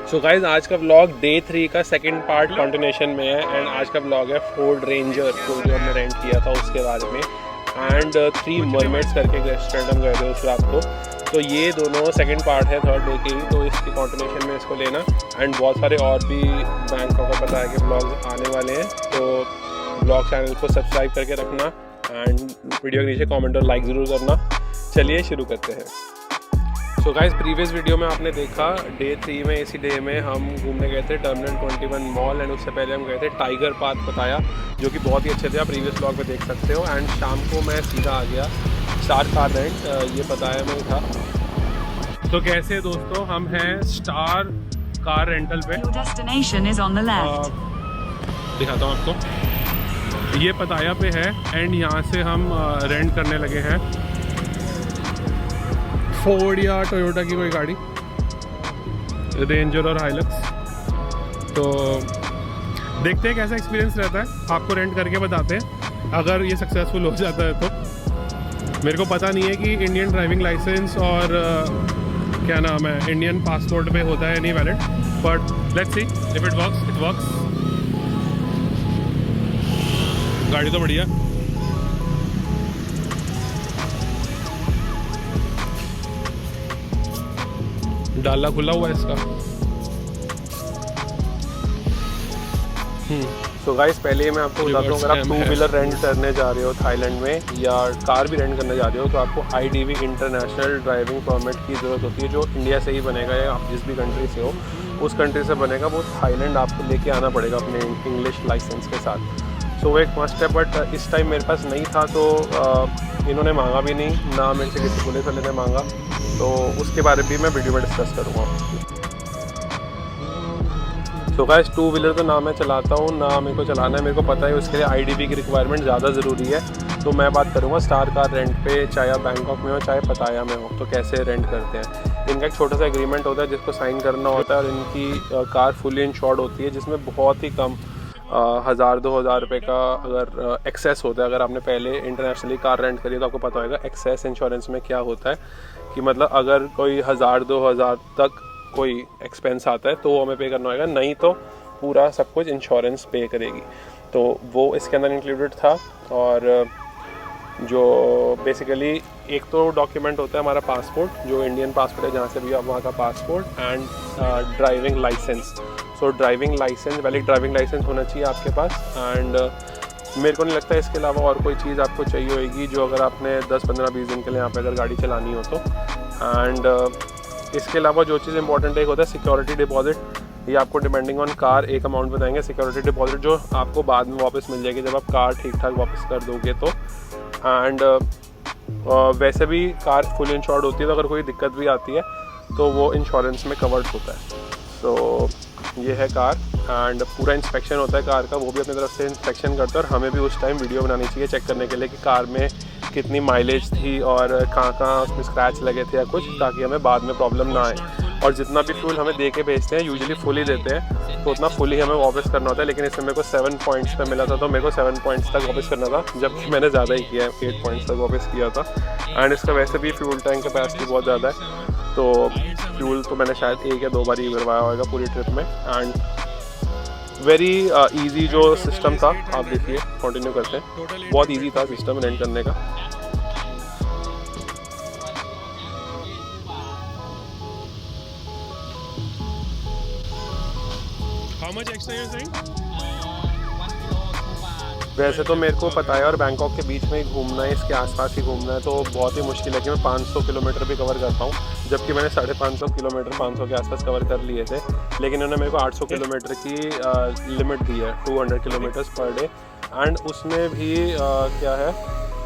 So guys आज का vlog day 3 का सेकंड पार्ट कंटिन्यूशन में है एंड आज का व्लॉग है फोर्ड रेंजर को जो हमने रेंट किया था उसके बारे में एंड 3 मरमेड्स करके एक रेस्टोरेंट हम गए थे उस रात को। तो ये दोनों सेकंड पार्ट है थर्ड डे की, तो इसकी कंटिन्यूशन में इसको लेना एंड बहुत सारे और भी बैंकॉक का पता है कि व्लॉग्स आने वाले हैं, तो व्लॉग चैनल को सब्सक्राइब करके रखना एंड वीडियो के नीचे कमेंट और लाइक ज़रूर करना। चलिए शुरू करते हैं। सो गाइस प्रीवियस वीडियो में आपने देखा डे 3 में इसी डे में हम घूमने गए थे टर्मिनल 21 मॉल एंड उससे पहले हम गए थे टाइगर पार्क बताया जो कि बहुत ही अच्छे थे, आप प्रीवियस व्लॉग में देख सकते हो। एंड शाम को मैं सीधा आ गया स्टार कार रेंट, ये बताया मैं था। तो कैसे दोस्तों हम हैं स्टार कार रेंटल पे, दिखाता हूँ आपको, ये पताया पे है एंड यहाँ से हम रेंट करने लगे हैं फोर्ड या टोयोटा की कोई गाड़ी, रेंजर और हाइलक्स। तो देखते हैं कैसा एक्सपीरियंस रहता है, आपको रेंट करके बताते हैं अगर ये सक्सेसफुल हो जाता है तो। मेरे को पता नहीं है कि इंडियन ड्राइविंग लाइसेंस और क्या नाम है इंडियन पासपोर्ट पे होता है नहीं valid, but let's see if it works it works. गाड़ी तो बढ़िया, डाला खुला हुआ है इसका। सो गाइस पहले मैं आपको बताता हूँ, अगर आप 2 व्हीलर रेंट करने जा रहे हो थाईलैंड में या कार भी रेंट करने जा रहे हो तो आपको IDV इंटरनेशनल ड्राइविंग परमिट की ज़रूरत होती है, जो इंडिया से ही बनेगा या आप जिस भी कंट्री से हो उस कंट्री से बनेगा, वो थाईलैंड आपको लेके आना पड़ेगा अपने इंग्लिश लाइसेंस के साथ। सो वो एक मस्ट है, बट इस टाइम मेरे पास नहीं था तो इन्होंने मांगा भी नहीं, ना मेरे से किसी पुलिस वाले ने मांगा, तो उसके बारे में भी मैं वीडियो में डिस्कस करूँगा। सो गाइस 2 व्हीलर तो ना मैं चलाता हूँ ना मेरे को चलाना है, मेरे को पता है उसके लिए IDV की रिक्वायरमेंट ज़्यादा ज़रूरी है। तो मैं बात करूँगा स्टार कार रेंट पे, चाहे आप बैंकॉक में हो चाहे पताया में हो, तो कैसे रेंट करते हैं। इनका एक छोटा सा एग्रीमेंट होता है जिसको साइन करना होता है और इनकी कार फुली इंश्योर्ड होती है, जिसमें बहुत ही कम 1000-2000 रुपये का अगर एक्सेस होता है। अगर आपने पहले इंटरनेशनली कार रेंट करी तो आपको पता होगा एक्सेस इंश्योरेंस में क्या होता है, कि मतलब अगर कोई 1000-2000 तक कोई एक्सपेंस आता है तो वो हमें पे करना होगा, नहीं तो पूरा सब कुछ इंश्योरेंस पे करेगी। तो वो इसके अंदर इंक्लूडेड था। और जो बेसिकली एक तो डॉक्यूमेंट होता है हमारा पासपोर्ट, जो इंडियन पासपोर्ट है जहाँ से भी आप वहाँ का passport and driving licence. So driving licence, valid driving licence होना चाहिए आपके पास। एंड मेरे को नहीं लगता इसके अलावा और कोई चीज़ आपको चाहिए होगी, जो अगर आपने 10-15-20 दिन के लिए यहाँ पे अगर गाड़ी चलानी हो तो। एंड इसके अलावा जो चीज़ इंपॉर्टेंट एक होता है सिक्योरिटी डिपॉजिट, ये आपको डिपेंडिंग ऑन कार एक अमाउंट बताएंगे सिक्योरिटी डिपॉजिट, जो आपको बाद में वापस मिल जाएगी जब आप कार ठीक ठाक वापस कर दोगे तो। एंड वैसे भी कार फुल इंश्योर्ड होती है, तो अगर कोई दिक्कत भी आती है तो वो इंश्योरेंस में कवर्ड होता है। तो ये है कार एंड पूरा इंस्पेक्शन होता है कार का, वो भी अपनी तरफ से इंस्पेक्शन करता है और हमें भी उस टाइम वीडियो बनानी चाहिए चेक करने के लिए कि कार में कितनी माइलेज थी और कहाँ उसमें स्क्रैच लगे थे या कुछ, ताकि हमें बाद में प्रॉब्लम ना आए। और जितना भी फ्यूल हमें दे के भेजते हैं यूजुअली फुल ही देते हैं, तो उतना फुल ही हमें वापस करना होता है। लेकिन इसमें मेरे को 7 पॉइंट्स पे मिला था, तो मेरे को 7 पॉइंट्स तक वापस करना था, जबकि मैंने ज़्यादा ही किया है, 8 पॉइंट्स तक वापस किया था। एंड इसका वैसे भी फ्यूल टैंक कैपेसिटी बहुत ज़्यादा है, तो फ्यूल तो मैंने शायद 1 या 2 बार ही भरवाया होगा पूरी ट्रिप में। एंड वेरी ईजी जो सिस्टम था, आप देखिए कंटिन्यू करते हैं, बहुत ईजी था सिस्टम रेंट करने का। How much extra you're saying? वैसे तो मेरे को पता है और बैंकॉक के बीच में ही घूमना है, इसके आसपास ही घूमना है, तो बहुत ही मुश्किल है कि मैं 500 किलोमीटर भी कवर कर पाऊँ, जबकि मैंने 550 किलोमीटर 500 के आसपास कवर कर लिए थे। लेकिन उन्होंने मेरे को 800 किलोमीटर की लिमिट दी है, 200 किलोमीटर्स पर डे। एंड उसमें भी क्या है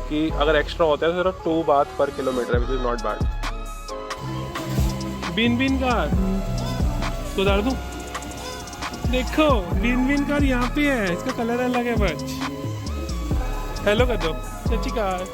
कि अगर एक्स्ट्रा होता है तो सिर्फ 2 बात पर किलोमीटर है, विच इज़ नॉट बैड। बिन कार तो उतार दूँ, देखो बिन कार यहाँ पे है, इसका कलर अलग है बच। हेलो कर दो सच्ची कार,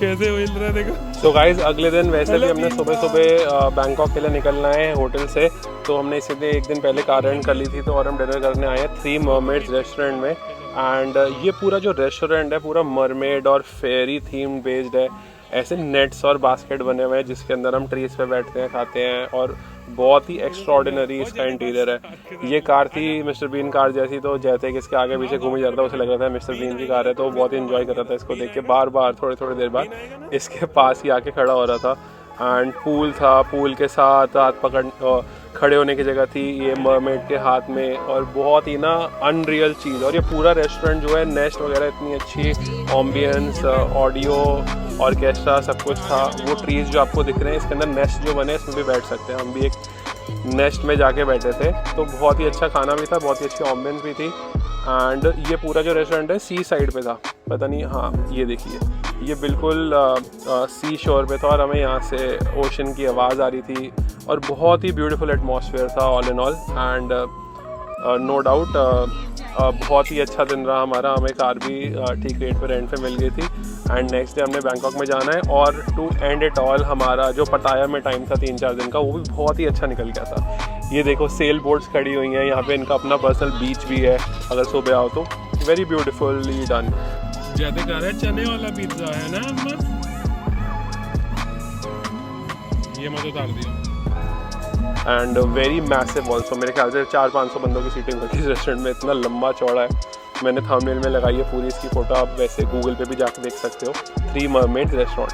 कैसे हिल रहा है देखो। तो गाइज अगले दिन वैसे भी हमने सुबह बैंकॉक के लिए निकलना है होटल से, तो हमने इसी दिन एक दिन पहले कार रेंट कर ली थी, तो और हम डिनर करने आए हैं 3 मरमेड्स रेस्टोरेंट में। एंड ये पूरा जो रेस्टोरेंट है पूरा मरमेड और फेरी थीम बेस्ड है। ऐसे नेट्स और बास्केट बने हुए हैं जिसके अंदर हम ट्रीज पे बैठते हैं, खाते हैं, और बहुत ही एक्स्ट्रॉर्डिनरी इसका इंटीरियर है। ये कार थी मिस्टर बीन कार जैसी, तो जैसे कि इसके आगे पीछे घूम जा रहा था उसे लग रहा था मिस्टर बीन की कार है, तो बहुत ही इंजॉय कर रहा था इसको देख के। बार बार थोड़ी देर बाद इसके पास ही आके खड़ा हो रहा था। एंड पूल था, पूल के साथ हाथ पकड़ खड़े होने की जगह थी ये मरमेड के हाथ में, और बहुत ही ना अनरियल चीज़। और ये पूरा रेस्टोरेंट जो है, नेस्ट वगैरह इतनी अच्छी, एम्बियंस, ऑडियो, ऑर्केस्ट्रा सब कुछ था। वो ट्रीज जो आपको दिख रहे हैं इसके अंदर नेस्ट जो बने इसमें भी बैठ सकते हैं। हम भी एक नेस्ट में जाके बैठे थे, तो बहुत ही अच्छा खाना भी था, बहुत ही अच्छी एम्बियंस भी थी। एंड ये पूरा जो रेस्टोरेंट है सी साइड पे था, पता नहीं, हाँ ये देखिए, ये बिल्कुल सी शोर पे था और हमें यहाँ से ओशन की आवाज़ आ रही थी और बहुत ही ब्यूटीफुल एटमॉस्फेयर था all in all. And no doubt बहुत ही अच्छा दिन रहा हमारा। हमें कार भी ठीक रेट पे रेंट पे मिल गई थी। एंड नेक्स्ट डे हमने बैंकॉक में जाना है, और टू एंड इट ऑल हमारा जो पटाया में टाइम था 3-4 दिन का, वो भी बहुत ही अच्छा निकल गया था। ये देखो सेल बोट्स खड़ी हुई हैं यहाँ पे, इनका अपना पर्सनल बीच भी है अगर सुबह आओ तो। Very beautifully done. ज्यादा कह रहे चने वाला पिज्जा है ना अम्मा, ये मत उतार दिया। एंड वेरी मैसिव ऑल्सो, मेरे ख्याल से 400-500 बंदों की सीटिंग होगी इस रेस्टोरेंट में, इतना लंबा चौड़ा है। मैंने थंबनेल में लगाई है पूरी इसकी फ़ोटो, आप वैसे गूगल पे भी जाके देख सकते हो। 3 मरमेड्स रेस्टोरेंट।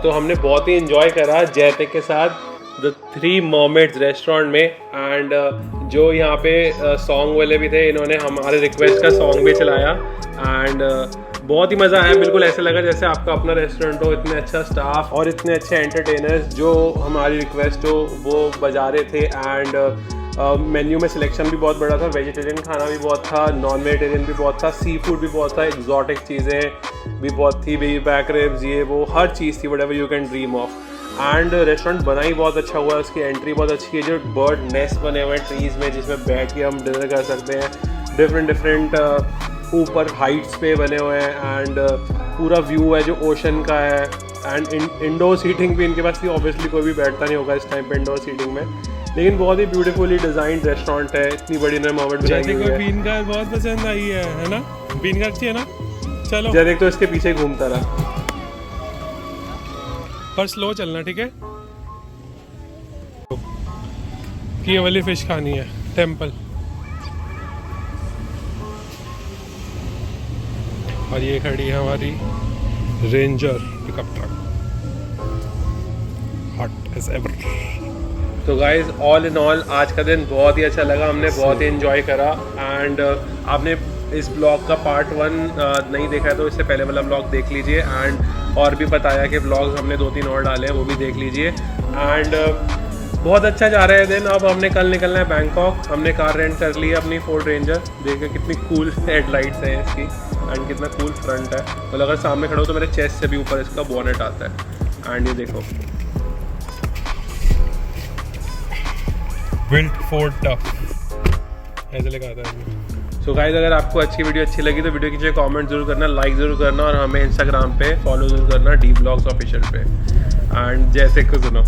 तो हमने बहुत ही इंजॉय करा जयतेक के साथ द 3 मरमेड्स रेस्टोरेंट में। एंड जो यहाँ पे सॉन्ग वाले भी थे, इन्होंने हमारे रिक्वेस्ट का सॉन्ग भी चलाया। एंड बहुत ही मज़ा आया, बिल्कुल ऐसे लगा जैसे आपका अपना रेस्टोरेंट हो। इतने अच्छा स्टाफ और इतने अच्छे एंटरटेनर्स जो हमारी रिक्वेस्ट हो वो बजा रहे थे। एंड मेन्यू में सिलेक्शन भी बहुत बड़ा था, वेजिटेरियन खाना भी बहुत था, नॉन वेजिटेरियन भी बहुत था, सी फूड भी बहुत था, एक्जॉटिक चीज़ें भी बहुत थी, बेबी बैक रिब्स, ये वो हर चीज़ थी, whatever you can dream of. And restaurant बना ही बहुत अच्छा हुआ है, उसकी एंट्री बहुत अच्छी है। जो बर्ड नेस्ट बने हुए हैं ट्रीज़ में जिसमें बैठ के हम डिनर कर सकते हैं, डिफरेंट ऊपर हाइट्स पे बने हुए हैं। एंड पूरा व्यू है जो ओशन का है। एंड इंडोर सीटिंग भी इनके पास थी, ऑब्वियसली कोई भी बैठता नहीं होगा इस टाइम पे इंडोर सीटिंग में, लेकिन बहुत ही ब्यूटीफुली डिजाइंड रेस्टोरेंट है। इतनी बड़ी इन्होंने मोमेंट बनाई हुई है। बीन कार बहुत पसंद आई है ना? बीन कार अच्छी है ना? चलो जयदेक तो इसके पीछे घूमता रहा, पर स्लो चलना, ठीक है? कि ये वाली फिश खानी है, टेम्पल। और ये खड़ी है हमारी ranger pickup truck, hot as ever. तो गाइज ऑल इन ऑल आज का दिन बहुत ही अच्छा लगा, हमने बहुत ही एंजॉय करा। एंड आपने इस ब्लॉग का पार्ट 1 नहीं देखा है तो इससे पहले वाला ब्लॉग देख लीजिए। एंड और भी बताया कि ब्लॉग्स हमने 2-3 और डाले हैं, वो भी देख लीजिए। एंड बहुत अच्छा जा रहा है दिन। अब हमने कल निकलना है बैंकॉक। हमने कार रेंट कर ली है अपनी फोर्ड रेंजर। देखिए कितनी कूल हेडलाइट्स हैं इसकी एंड कितना कूल फ्रंट है। मतलब अगर सामने खड़ा हो तो मेरे चेस्ट से भी ऊपर इसका बोनेट आता है। एंड ये देखो बिल्ट फॉर टफ ऐसे लिखा आता है। सो गाइस अगर आपको अच्छी वीडियो अच्छी लगी तो वीडियो नीचे कमेंट जरूर करना, लाइक ज़रूर करना और हमें इंस्टाग्राम पे फॉलो जरूर करना डी ब्लॉग्स ऑफिशियल पे। एंड जैसे को सुनो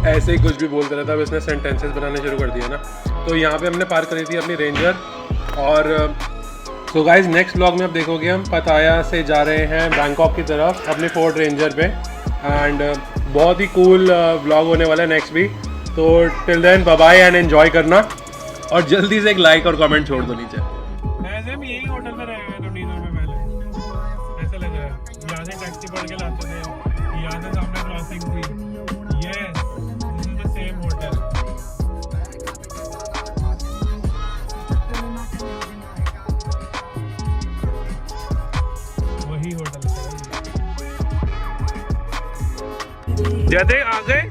ऐसे ही कुछ भी बोलते रहता है, अब इसने सेंटेंसेस बनाने शुरू कर दिया ना। तो यहाँ पे हमने पार्क करी थी अपनी रेंजर। और सो गाइज नेक्स्ट व्लॉग में आप देखोगे हम पताया से जा रहे हैं बैंकॉक की तरफ अपनी फोर्ड रेंजर पे। एंड बहुत ही कूल व्लॉग होने वाला है नेक्स्ट भी। तो till then bye bye and enjoy करना और जल्दी से एक लाइक और कमेंट छोड़ दो नीचे। यही होटल में रहे हैं डीनर में पहले, ऐसा लग रहा है। यहाँ से टैक्सी पढ़ के लाते थे, यहाँ से सामने क्रॉसिंग थी। सेम होटल वही होटल जैसे आ गए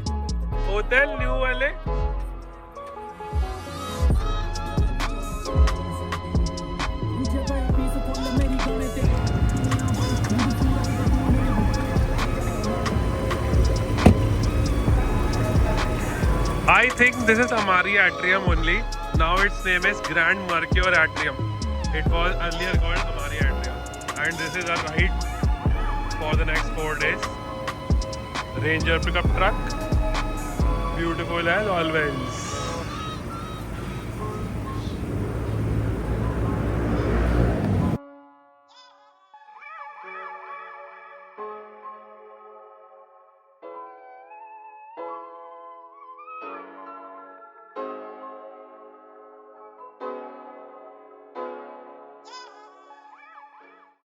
होटल न्यू वाले। I think this is Amari Atrium only. Now its name is Grand Mercure Atrium. It was earlier called Amari Atrium. And this is our ride for the next 4 days. Ranger pickup truck. Beautiful as always.